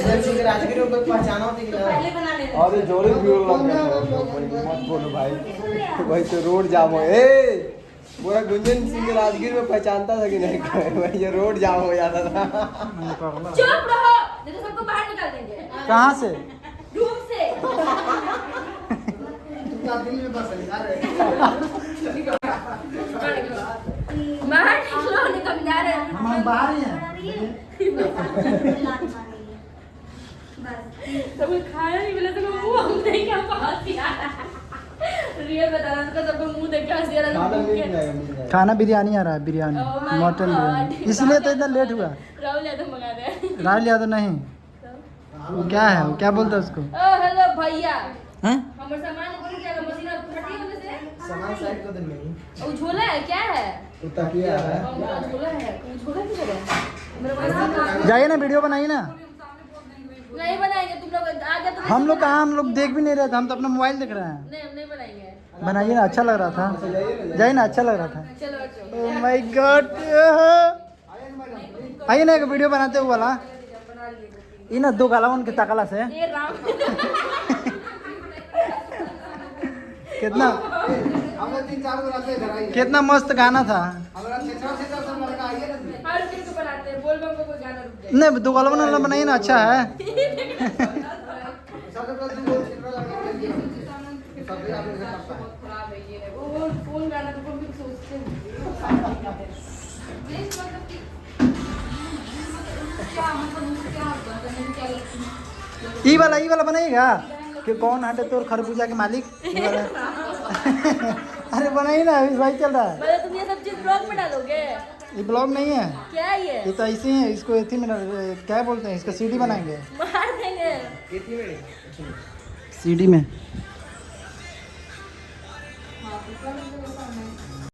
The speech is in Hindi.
राजगिरी को पहचाना होती कि पहले बना ले। अरे जोरे भीड़ लग गया मत बोलो भाई भाई तो रोड जाम हो पूरा गुंजन सिंह राजगीर में पहचानता था कि नहीं भाई ये रोड जाम हो जाता था। चुप रहो, नहीं तो सबको बाहर निकाल देंगे। कहाँ से? रूम से। दिल में बस यार बाहर निकलो, निकल जा रहे हैं। हम बाहर ही हैं। सबको खाना नहीं मिला तो मुंह हम नहीं क्या पास यार। रियल बता रहा था सबको मुंह देख के हंस रहा था। खाना बिरयानी आ रहा है, बिरयानी मटन बिरयानी, इसलिए तो इतना लेट हुआ। राहुल यादव मंगा दे। राहुल यादव नहीं, वो क्या है, वो क्या बोलते हैं उसको? हेलो भैया, हैं? हमारे सामान को क्या मशीन फटी है वैसे? सामान साइड को दिन में वो झोला है क्या है? तो तकिया है झोला है, झोला किधर है? मेरे पास जाइए ना, वीडियो बनाइए ना। नहीं बनाएंगे तुम लोग, आगे तो हम लोग कहाँ, हम लोग देख भी नहीं रहे थे, हम तो अपना मोबाइल देख रहे हैं। नहीं, हम नहीं बनाएंगे। बनाइए ना, अच्छा लग रहा था। जाइए ना, अच्छा लग रहा था। चलो बच्चों, ओह माय गॉड, आइए ना एक वीडियो बनाते हुए वाला। बना लिए। ये ना दो गाला उनके तकला से ये राम कितना हम लोग 3-4 को रात घर आई कितना मस्त गाना था। हमारा 6-6 सब लड़का आइए ना हर चीज को बनाते हैं, बोल बम को कोई गाना रुक जाए। नहीं दो गाला वाला बनाइए ना, अच्छा है। सबसे पहले तो बोल छिटरा लगा सबसे आप लोग करता है खराब है ये, वो फोन गाना तो भी सोचते हैं। ई वाला बनाइएगा कि कौन हटे तोर खरबूजा के मालिक, ये वाला। अरे बनाइए ना, अभी भाई चल रहा है। मतलब तुम ये सब चीज ब्लॉग में डालोगे? ये ब्लॉग नहीं है, क्या है ये तो ऐसे ही है। इसको एथी में क्या बोलते हैं, इसका सीडी बनाएंगे, मार देंगे। कितनी बड़ी सीडी में।